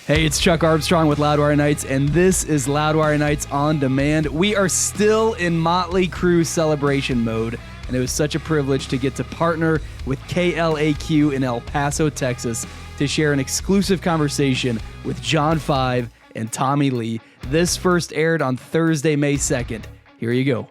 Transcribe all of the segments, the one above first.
Hey, it's Chuck Armstrong with Loudwire Nights, and this is Loudwire Nights On Demand. We are still in Motley Crue celebration mode, and it was such a privilege to get to partner with KLAQ in El Paso, Texas, to share an exclusive conversation with John 5 and Tommy Lee. This first aired on Thursday, May 2nd. Here you go.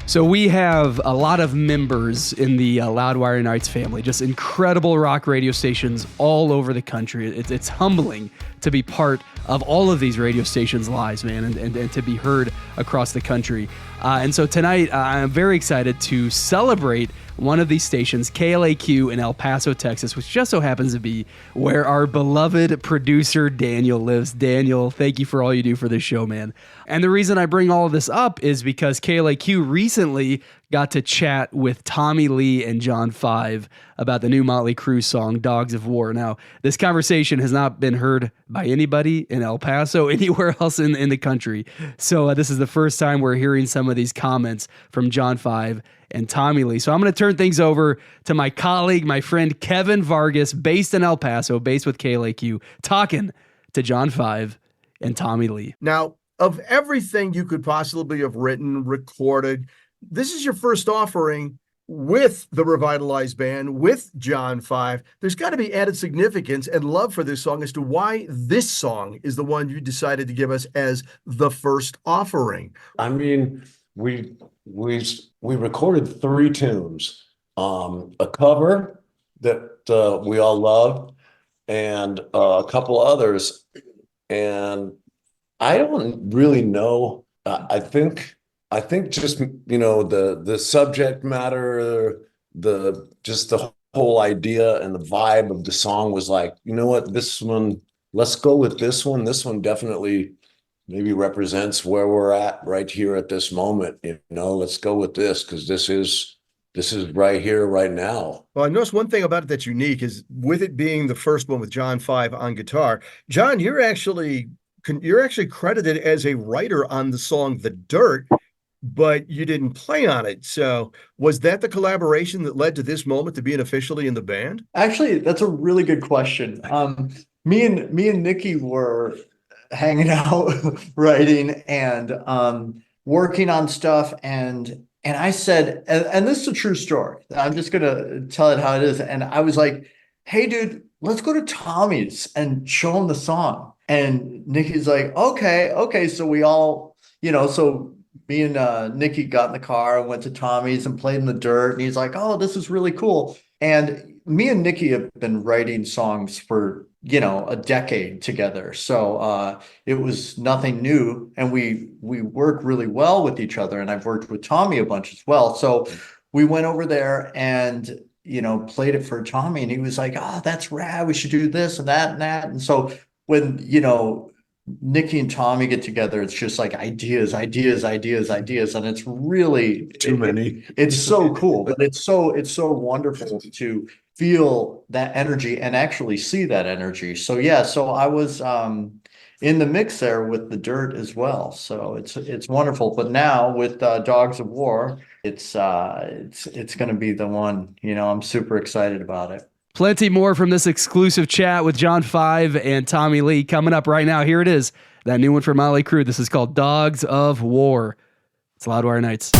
So we have a lot of members in the Loudwire Nights family, just incredible rock radio stations all over the country. It's humbling to be part of all of these radio stations' lives, man, and to be heard across the country. And so tonight, I'm very excited to celebrate one of these stations, KLAQ in El Paso, Texas, which just so happens to be where our beloved producer Daniel lives. Daniel, thank you for all you do for this show, man. And the reason I bring all of this up is because KLAQ recently got to chat with Tommy Lee and John 5 about the new Motley Crue song, Dogs of War. Now, this conversation has not been heard by anybody in El Paso, anywhere else in the country. So this is the first time we're hearing some of these comments from John 5 and Tommy Lee. So I'm going to turn things over to my colleague, my friend Kevin Vargas, based in El Paso, based with KLAQ, talking to John 5 and Tommy Lee. Now, of everything you could possibly have written, recorded, this is your first offering with the revitalized band, with John 5. There's got to be added significance and love for this song as to why this song is the one you decided to give us as the first offering. I mean, we recorded 3 tunes, a cover that we all loved, and a couple others. And I don't really know. I think just, you know, the subject matter, the whole idea and the vibe of the song was like, you know what, this one, let's go with this one. This one definitely maybe represents where we're at right here at this moment. You know, let's go with this because this is right here, right now. Well, I noticed one thing about it that's unique is with it being the first one with John 5 on guitar. John, you're actually credited as a writer on the song The Dirt, but you didn't play on it. So was that the collaboration that led to this moment to being officially in the band? Actually, that's a really good question. Me and Nikki were hanging out, writing and working on stuff. And I said, and this is a true story. I'm just going to tell it how it is. And I was like, hey, dude, let's go to Tommy's and show him the song. And Nikki's like, okay. So we all, so me and Nikki got in the car and went to Tommy's and played in The Dirt. And he's like, oh, this is really cool. And me and Nikki have been writing songs for, a decade together. So it was nothing new. And we work really well with each other. And I've worked with Tommy a bunch as well. So we went over there and, played it for Tommy. And he was like, oh, that's rad. We should do this and that and that. And so when, Nikki and Tommy get together, it's just like ideas. And it's really too many. It's so cool, but it's so wonderful to feel that energy and actually see that energy. So yeah, so I was in the mix there with The Dirt as well. So it's wonderful. But now with Dogs of War, it's going to be the one. I'm super excited about it. Plenty more from this exclusive chat with John 5 and Tommy Lee coming up right now. Here it is, that new one from Motley Crue. This is called Dogs of War. It's Loudwire Nights.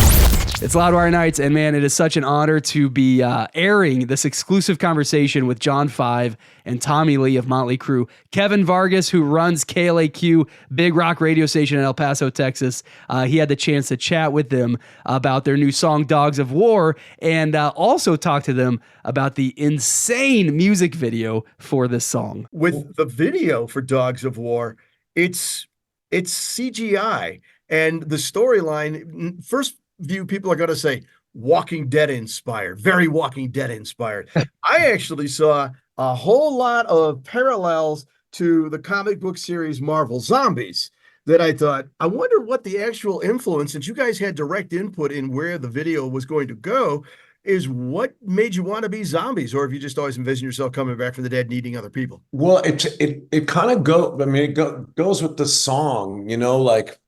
It's Loudwire Nights, and man, it is such an honor to be airing this exclusive conversation with John 5 and Tommy Lee of Motley Crue. Kevin Vargas, who runs KLAQ, big rock radio station in El Paso, Texas, he had the chance to chat with them about their new song, Dogs of War, and also talk to them about the insane music video for this song. With the video for Dogs of War, it's CGI, and the storyline, first view, people are going to say Walking Dead inspired, very Walking Dead inspired. I actually saw a whole lot of parallels to the comic book series Marvel Zombies that I thought, I wonder what the actual influence, since you guys had direct input in where the video was going to go, is what made you want to be zombies, or have you just always envisioned yourself coming back from the dead and eating other people? Well, it kind of goes with the song, like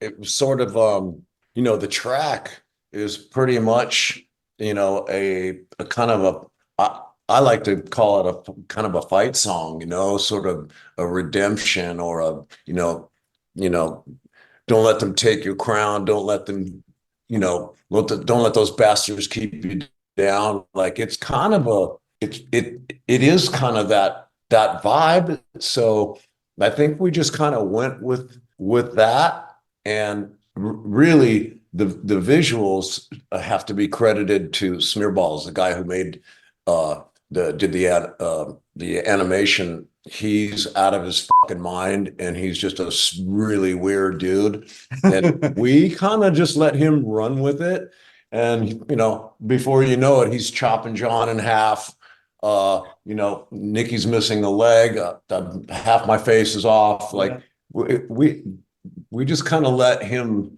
it was sort of the track is pretty much, a kind of I like to call it a kind of a fight song, sort of a redemption or you know, don't let them take your crown. Don't let them, don't let those bastards keep you down. Like it's kind of it is kind of that vibe. So I think we just kind of went with that, and really the visuals have to be credited to Smearballs, the guy who made the animation. He's out of his fucking mind, and he's just a really weird dude. And we kind of just let him run with it. And, before you know it, he's chopping John in half. Nikki's missing a leg. Half my face is off. Like we just kind of let him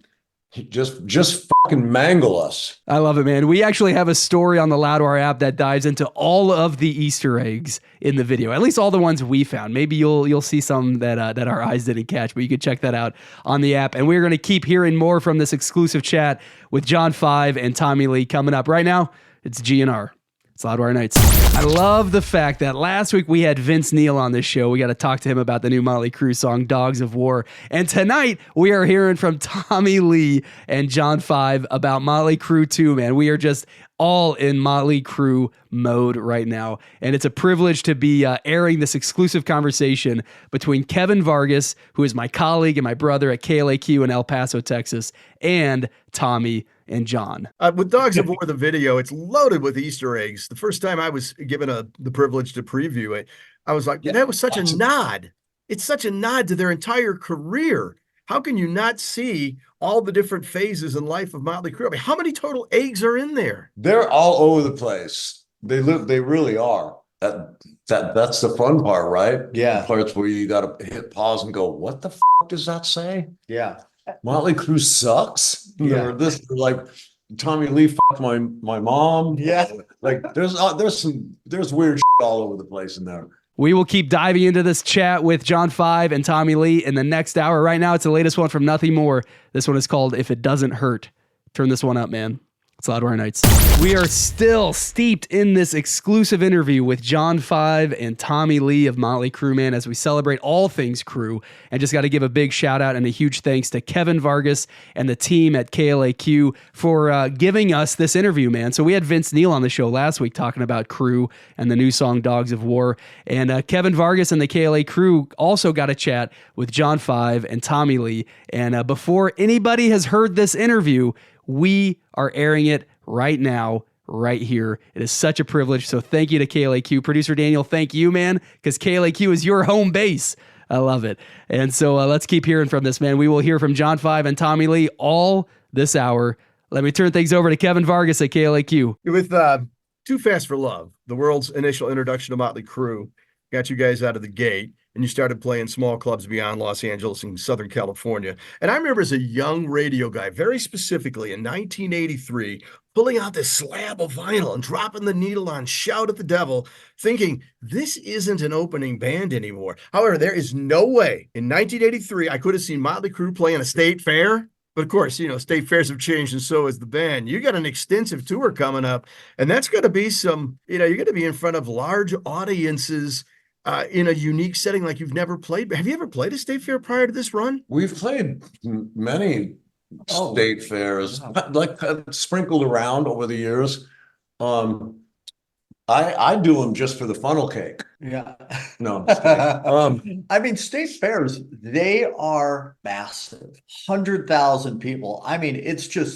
just fucking mangle us. I love it, man. We actually have a story on the Loudwire app that dives into all of the Easter eggs in the video, at least all the ones we found. Maybe you'll see some that our eyes didn't catch, but you can check that out on the app. And we're going to keep hearing more from this exclusive chat with John 5 and Tommy Lee coming up. Right now, it's GNR. It's Loudwire Nights. I love the fact that last week we had Vince Neil on this show. We got to talk to him about the new Motley Crue song, Dogs of War. And tonight we are hearing from Tommy Lee and John 5 about Motley Crue 2, man. We are just all in Motley Crue mode right now. And it's a privilege to be airing this exclusive conversation between Kevin Vargas, who is my colleague and my brother at KLAQ in El Paso, Texas, and Tommy and John. With Dogs of War, the video, it's loaded with Easter eggs. The first time I was given the privilege to preview it, I was like, that was such a nod. It's such a nod to their entire career. How can you not see all the different phases in life of Motley Crue? I mean, how many total eggs are in there? They're all over the place. They really are. That's the fun part, right? Yeah. The parts where you got to hit pause and go, what the does that say? Yeah. Motley Crue sucks. Yeah. They're like Tommy Lee fucked my mom. Yeah. Like there's weird shit all over the place in there. We will keep diving into this chat with John 5 and Tommy Lee in the next hour. Right now, it's the latest one from Nothing More. This one is called If It Doesn't Hurt. Turn this one up, man. It's Loudwire Nights. We are still steeped in this exclusive interview with John 5 and Tommy Lee of Motley Crue, man, as we celebrate all things Crue. And just got to give a big shout out and a huge thanks to Kevin Vargas and the team at KLAQ for giving us this interview, man. So we had Vince Neil on the show last week talking about Crue and the new song Dogs of War. And Kevin Vargas and the KLA crew also got a chat with John 5 and Tommy Lee. And before anybody has heard this interview, we are airing it right now, right here. It is such a privilege. So thank you to KLAQ. Producer Daniel, thank you, man, because KLAQ is your home base. I love it. And so let's keep hearing from this, man. We will hear from John 5 and Tommy Lee all this hour. Let me turn things over to Kevin Vargas at KLAQ. With Too Fast for Love, the world's initial introduction to Motley Crue, got you guys out of the gate, and you started playing small clubs beyond Los Angeles and Southern California. And I remember as a young radio guy, very specifically in 1983, pulling out this slab of vinyl and dropping the needle on Shout at the Devil, thinking, this isn't an opening band anymore. However, there is no way in 1983 I could have seen Motley Crue playing a state fair. But of course, state fairs have changed, and so has the band. You got an extensive tour coming up, and that's going to be you're going to be in front of large audiences in a unique setting like you've never played. Have you ever played a state fair prior to this run? We've played many state fairs, like sprinkled around over the years. I do them just for the funnel cake. Yeah. No, I'm just kidding. I mean, state fairs, they are massive. 100,000 people. I mean,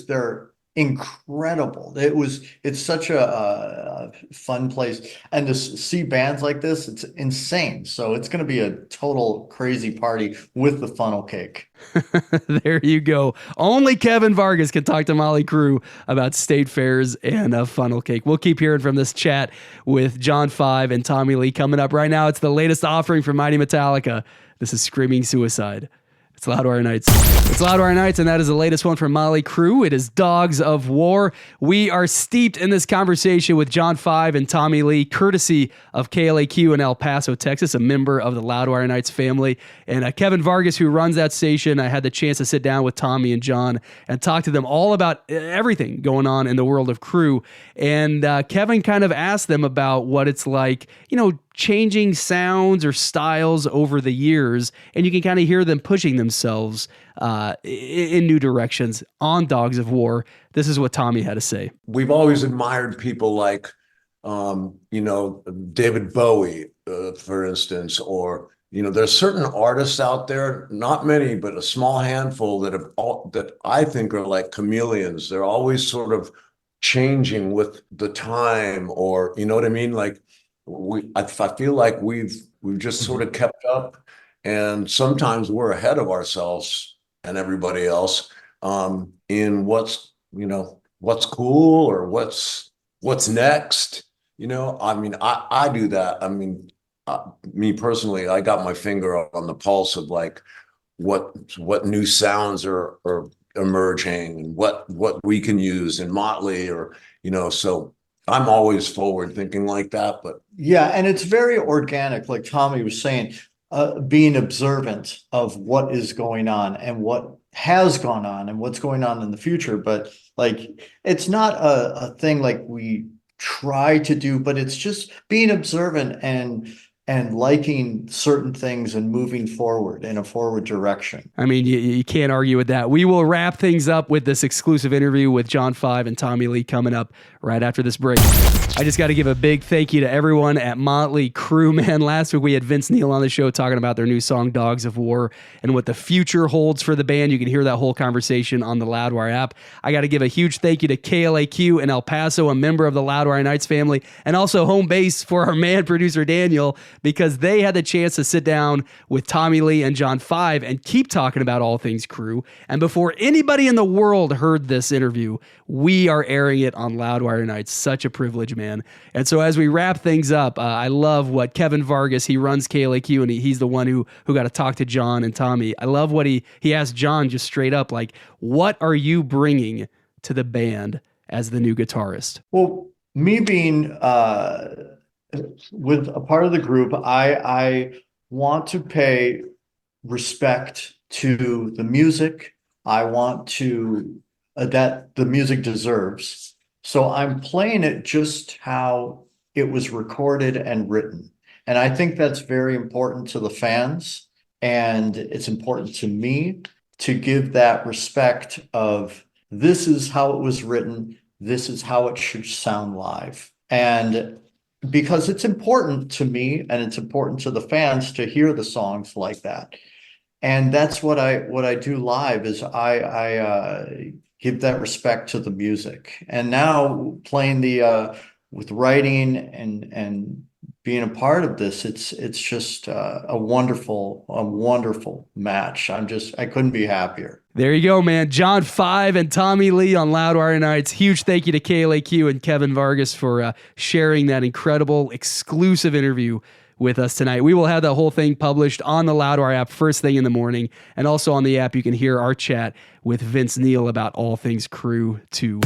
they're incredible. It's such a fun place. And to see bands like this, it's insane. So it's going to be a total crazy party with the funnel cake. There you go. Only Kevin Vargas can talk to Motley Crue about state fairs and a funnel cake. We'll keep hearing from this chat with John 5 and Tommy Lee coming up right now. It's the latest offering from Mighty Metallica. This is Screaming Suicide. It's Loudwire Nights. It's Loudwire Nights, and that is the latest one from Motley Crue. It is Dogs of War. We are steeped in this conversation with John Five and Tommy Lee, courtesy of KLAQ in El Paso, Texas, a member of the Loudwire Nights family. And Kevin Vargas, who runs that station, I had the chance to sit down with Tommy and John and talk to them all about everything going on in the world of Crue. And Kevin kind of asked them about what it's like, changing sounds or styles over the years, and you can kind of hear them pushing themselves in new directions on Dogs of War. This is what Tommy had to say. We've always admired people like, David Bowie, for instance, or, there's certain artists out there, not many, but a small handful that I think are like chameleons. They're always sort of changing with the time, or, you know what I mean? Like, I feel like we've just sort of kept up, and sometimes we're ahead of ourselves and everybody else in what's cool or what's next. I do that. Me personally, I got my finger on the pulse of like what new sounds are emerging and what we can use in Motley, or so. I'm always forward thinking like that, but yeah, and it's very organic, like Tommy was saying, being observant of what is going on and what has gone on and what's going on in the future. But like, it's not a thing like we try to do, but it's just being observant and liking certain things and moving forward in a forward direction. I mean, you can't argue with that. We will wrap things up with this exclusive interview with John Five and Tommy Lee coming up right after this break. I just got to give a big thank you to everyone at Motley Crue, man. Last week we had Vince Neil on the show talking about their new song, Dogs of War, and what the future holds for the band. You can hear that whole conversation on the Loudwire app. I got to give a huge thank you to KLAQ in El Paso, a member of the Loudwire Nights family, and also home base for our man producer Daniel, because they had the chance to sit down with Tommy Lee and John Five and keep talking about all things Crue. And before anybody in the world heard this interview, we are airing it on Loudwire Nights. Such a privilege, man. And so as we wrap things up, I love what Kevin Vargas, he runs KLAQ, and he's the one who got to talk to John and Tommy. I love what he asked John just straight up, like, what are you bringing to the band as the new guitarist? Well, me being with a part of the group, I want to pay respect to the music. I want to that the music deserves. So I'm playing it just how it was recorded and written. And I think that's very important to the fans. And it's important to me to give that respect of, this is how it was written. This is how it should sound live. And because it's important to me and it's important to the fans to hear the songs like that. And that's what I do live, is I give that respect to the music. And now playing with writing and being a part of this, it's just a wonderful match. I couldn't be happier. There you go, man. John Five and Tommy Lee on Loudwire Nights. Huge thank you to KLAQ and Kevin Vargas for sharing that incredible exclusive interview with us tonight. We will have the whole thing published on the Loudwire app first thing in the morning, and also on the app you can hear our chat with Vince Neil about all things Crue 2.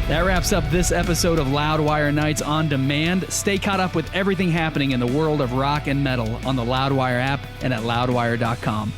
That wraps up this episode of Loudwire Nights on Demand. Stay caught up with everything happening in the world of rock and metal on the Loudwire app and at loudwire.com.